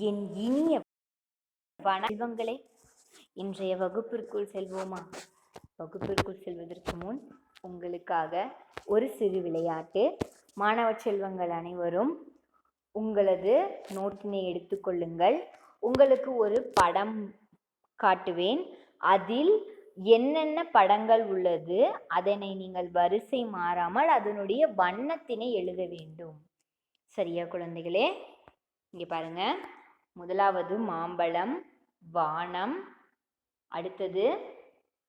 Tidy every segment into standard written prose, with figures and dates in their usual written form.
என் இனிய செல்வங்களே, இன்றைய வகுப்பிற்குள் செல்வோமா? வகுப்பிற்குள் செல்வதற்கு முன் உங்களுக்காக ஒரு சிறு விளையாட்டு. மாணவ செல்வங்கள் அனைவரும் உங்களது நோட்டினை எடுத்துக்கொள்ளுங்கள். உங்களுக்கு ஒரு படம் காட்டுவேன். அதில் என்னென்ன படங்கள் உள்ளது அதனை நீங்கள் வரிசை மாறாமல் அதனுடைய வண்ணத்தினை எழுத வேண்டும். சரியா குழந்தைகளே? இங்கே பாருங்க. முதலாவது மாம்பழம், வானம், அடுத்தது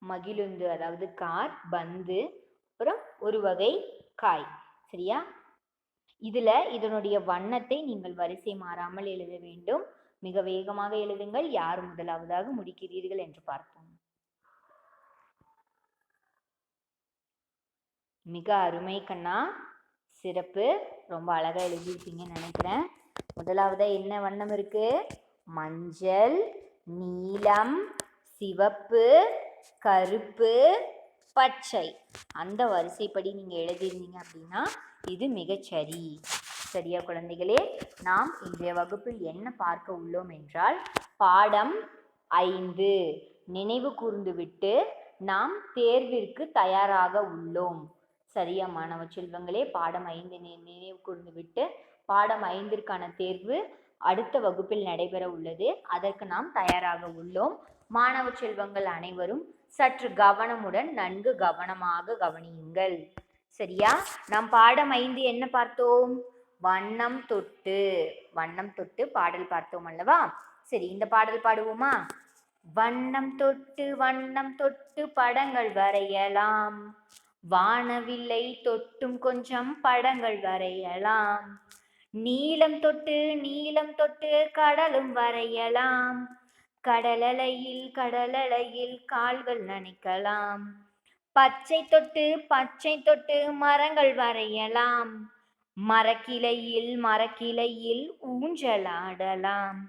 மகிழுந்து அதாவது கார், பந்து, அப்புறம் ஒரு வகை காய். சரியா? இதனுடைய வண்ணத்தை நீங்கள் வரிசை மாறாமல் எழுத வேண்டும். மிக வேகமாக எழுதுங்கள். யார் முதலாவதாக முடிக்கிறீர்கள் என்று பார்ப்போம். மிக அருமை கண்ணா, சிறப்பு. ரொம்ப அழகா எழுதியிருப்பீங்கன்னு நினைக்கிறேன். முதலாவதா என்ன வண்ணம் இருக்கு? மஞ்சள், நீலம், சிவப்பு, கருப்பு, பச்சை. அந்த வரிசைப்படி நீங்க எழுதியிருந்தீங்க அப்படின்னா இது மிகச்சரி. சரியா குழந்தைகளே? நாம் இன்றைய வகுப்பில் என்ன பார்க்க உள்ளோம் என்றால் பாடம் 5 நினைவு கூர்ந்து விட்டு நாம் தேர்விற்கு தயாராக உள்ளோம். சரியா மாணவ செல்வங்களே? பாடம் 5 நினைவு கூர்ந்து விட்டு பாடம் 5ற்கான தேர்வு அடுத்த வகுப்பில் நடைபெற உள்ளது. அதற்கு நாம் தயாராக உள்ளோம். மாணவ செல்வங்கள் அனைவரும் சற்று கவனமுடன் நன்கு கவனமாக கவனியுங்கள். சரியா? நாம் பாடம் 5 என்ன பார்த்தோம்? வண்ணம் தொட்டு. வண்ணம் தொட்டு பாடல் பார்த்தோம் அல்லவா? சரி, இந்த பாடல் பாடுவோமா? வண்ணம் தொட்டு படங்கள் வரையலாம், வானவில்லை தொட்டும் கொஞ்சம் படங்கள் வரையலாம், நீலம் தொட்டு கடலும் வரையலாம், கடலலையில் கால்கள் நனைக்கலாம், பச்சை தொட்டு மரங்கள் வரையலாம், மரக்கிளையில் ஊஞ்சலாடலாம்,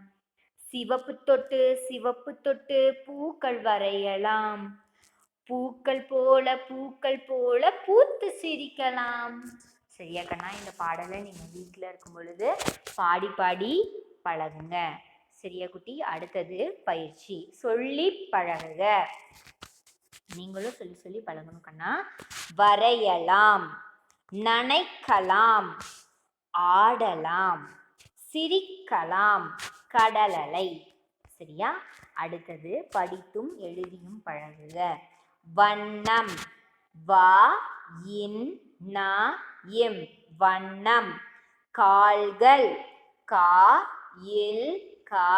சிவப்பு தொட்டு பூக்கள் வரையலாம், பூக்கள் போல பூத்து சிரிக்கலாம். சரியா கண்ணா? இந்த பாடலை நீங்க வீட்டில் இருக்கும் பொழுது பாடி பழகுங்க. சரியா குட்டி? அடுத்தது பயிற்சி. சொல்லி பழகுக. நீங்களும் சொல்லி பழகணும் கண்ணா. வரையலாம், நனைக்கலாம், ஆடலாம், சிரிக்கலாம், கடலலை. சரியா? அடுத்தது படித்தும் எழுதியும் பழகுக. வண்ணம், வா இன் நா இம், வண்ணம். கால்கள், கா இல் கா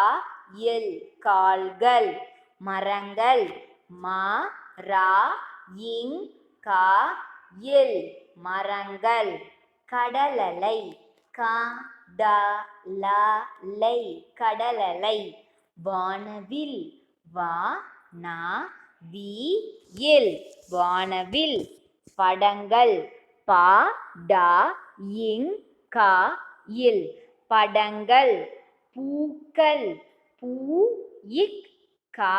இல், கால்கள். மரங்கள், மா ரா இங் கா இல், மரங்கள். கடலலை, கா ட லா லை, கடலலை. வானவில், வா நா வி இல், வானவில். படங்கள், பா டா இங் கா இல், படங்கள். பூக்கள், பூ இக் கா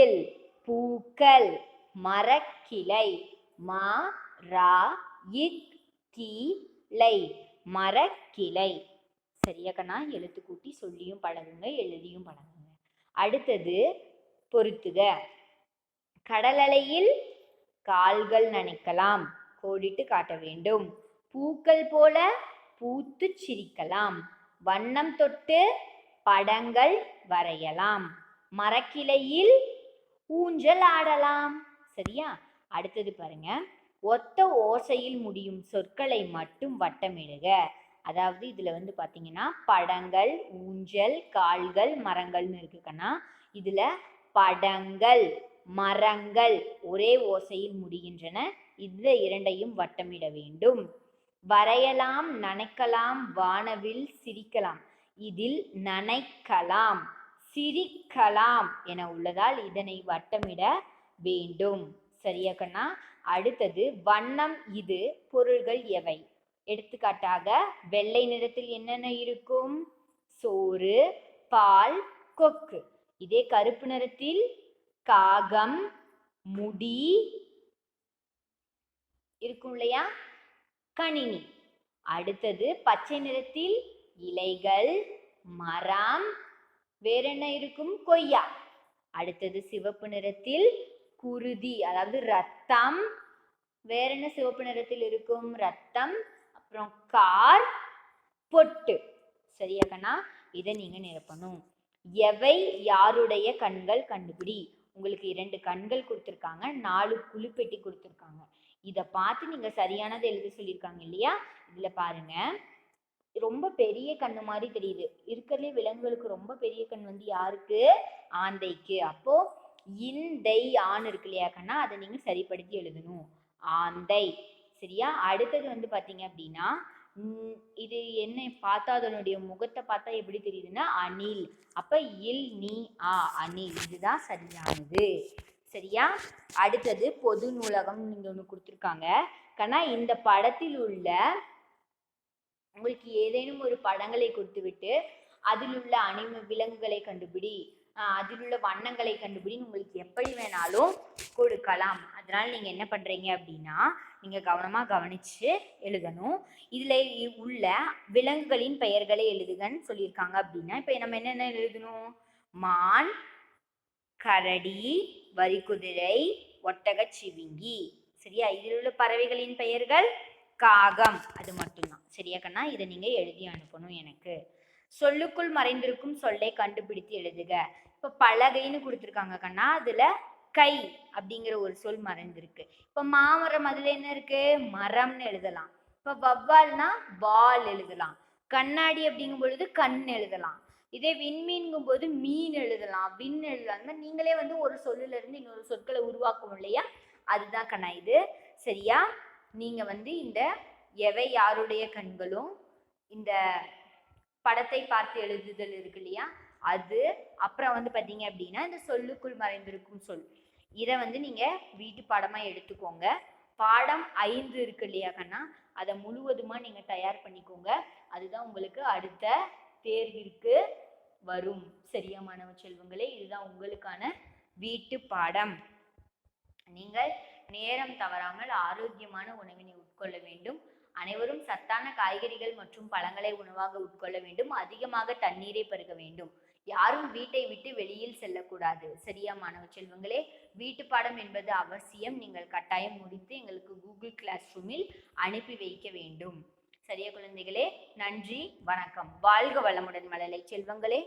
இல், பூக்கள். மரக்கிளை, மா ரா இக் கி லை, மரக்கிளை. சரியா கண்ணா? எழுத்து கூட்டி சொல்லியும் பழகுங்க, எழுதியும் பழகுங்க. அடுத்தது பொறுத்துக. கடலலையில் கால்கள் நனைக்கலாம், கோடிட்டு காட்ட வேண்டும். பூக்கள் போல பூத்து சிரிக்கலாம், வண்ணம் தொட்டு படங்கள் வரையலாம், மரக்கிளையில் ஊஞ்சல் ஆடலாம். சரியா? அடுத்தது பாருங்க. ஒத்த ஓசையில் முடியும் சொற்களை மட்டும் வட்டமிடுக. அதாவது இதுல பாத்தீங்கன்னா படங்கள், ஊஞ்சல், கால்கள், மரங்கள்னு இருக்குன்னா இதுல படங்கள், மரங்கள் ஒரே ஓசையில் முடிகின்றன. இந்த இரண்டையும் வட்டமிட வேண்டும். வரையலாம், நனைக்கலாம், வானவில், சிரிக்கலாம். இதில் நனைக்கலாம், சிரிக்கலாம் என உள்ளதால் இதனை வட்டமிட வேண்டும். சரியா கண்ணா? அடுத்தது வண்ணம். இது பொருள்கள் எவை? எடுத்துக்காட்டாக வெள்ளை நிறத்தில் என்னென்ன இருக்கும்? சோறு, பால், கொக்கு. இதே கருப்பு நிறத்தில் காகம், முடி இருக்கும் இல்லையா? கணினி. அடுத்தது பச்சை நிறத்தில் இலைகள், மரம். வேற என்ன இருக்கும்? கொய்யா. அடுத்தது சிவப்பு நிறத்தில் குருதி, அதாவது ரத்தம். வேற என்ன சிவப்பு நிறத்தில் இருக்கும்? ரத்தம். அப்புறம் கார், பொட்டு. சரியா கண்ணா? இதை நீங்க நிரப்பணும். எவை யாருடைய கண்கள் கண்டுபிடி. உங்களுக்கு 2 கண்கள் கொடுத்துருக்காங்க, 4 குழிப்பெட்டி கொடுத்துருக்காங்க. இதை பார்த்து நீங்க சரியானதை எழுத சொல்லியிருக்காங்க இல்லையா? இதுல பாருங்க, ரொம்ப பெரிய கண்ணு மாதிரி தெரியுது. இருக்கிறதுலே விலங்குகளுக்கு ரொம்ப பெரிய கண் வந்து யாருக்கு? ஆந்தைக்கு. அப்போ இந்தை ஆண் இருக்கு இல்லையா கண்ணா, அதை நீங்க சரிப்படுத்தி எழுதணும். ஆந்தை. சரியா? அடுத்தது வந்து பாத்தீங்க அப்படின்னா, இது என்ன பார்த்தா, அதனுடைய முகத்தை பார்த்தா எப்படி தெரியுதுன்னா அணில். அப்ப இல் நீ ஆ, அணில். இதுதான் சரியானது. சரியா? அடுத்தது பொது நூலகம் நீங்க ஒண்ணு கொடுத்துருக்காங்க கண்ணா. இந்த படத்தில் உள்ள உங்களுக்கு ஏதேனும் ஒரு படங்களை கொடுத்துவிட்டு அதில் உள்ள விலங்குகளை கண்டுபிடி, அதில் உள்ள வண்ணங்களை கண்டுபிடின்னு உங்களுக்கு எப்படி வேணாலும் கொடுக்கலாம். அதனால நீங்க என்ன பண்றீங்க அப்படின்னா, நீங்க கவனமா கவனிச்சு எழுதணும். இதுல உள்ள விலங்குகளின் பெயர்களை எழுதுகன்னு சொல்லியிருக்காங்க அப்படின்னா, இப்ப நம்ம என்னென்ன எழுதணும்? மான், கரடி, வரிக்குதிரை, ஒட்டகச்சிவிங்கி. சரியா? இதில் உள்ள பறவைகளின் பெயர்கள் காகம். அது மட்டும்தான். சரியா கண்ணா? இதை நீங்க எழுதி அனுப்பணும் எனக்கு. சொல்லுக்குள் மறைந்திருக்கும் சொல்லை கண்டுபிடித்து எழுதுக. இப்ப பலகைன்னு கொடுத்துருக்காங்க கண்ணா, அதுல கை அப்படிங்கிற ஒரு சொல் மறைந்திருக்கு. இப்ப மாமரம், அதுல என்ன இருக்கு? மரம்னு எழுதலாம். இப்ப வவ்வால்னா வால் எழுதலாம். கண்ணாடி அப்படிங்கும் பொழுது கண் எழுதலாம். இதே விண்மீன்கும் போது மீன் எழுதலாம், விண் எழுதலாம். நீங்களே வந்து ஒரு சொல்லுல இருந்து இன்னொரு சொற்களை உருவாக்கும் இல்லையா? அதுதான் கண்ணா இது. சரியா? நீங்க வந்து இந்த எவை யாருடைய கண்களும், இந்த படத்தை பார்த்து எழுதுதல் இருக்கு இல்லையா, அது. அப்புறம் வந்து பார்த்தீங்க அப்படின்னா இந்த சொல்லுக்குள் மறைந்திருக்கும் சொல், இதை வந்து நீங்க வீட்டு பாடமா எடுத்துக்கோங்க. பாடம் 5 இருக்கு இல்லையா கண்ணா, அதை முழுவதுமா நீங்க தயார் பண்ணிக்கோங்க. அதுதான் உங்களுக்கு அடுத்த தேர்விற்கு வரும். சரியா மாணவ செல்வங்களே? இதுதான் உங்களுக்கான வீட்டு பாடம். நீங்கள் நேரம் தவறாமல் ஆரோக்கியமான உணவினை உட்கொள்ள வேண்டும். அனைவரும் சத்தான காய்கறிகள் மற்றும் பழங்களை உணவாக உட்கொள்ள வேண்டும். அதிகமாக தண்ணீரை பருக வேண்டும். யாரும் வீட்டை விட்டு வெளியில் செல்லக்கூடாது. சரியா மாணவ செல்வங்களே? வீட்டு பாடம் என்பது அவசியம். நீங்கள் கட்டாயம் முடித்து எங்களுக்கு கூகுள் கிளாஸ் ரூமில் அனுப்பி வைக்க வேண்டும். சரியா குழந்தைகளே? நன்றி, வணக்கம். வாழ்க வளமுடன் மழலை செல்வங்களே.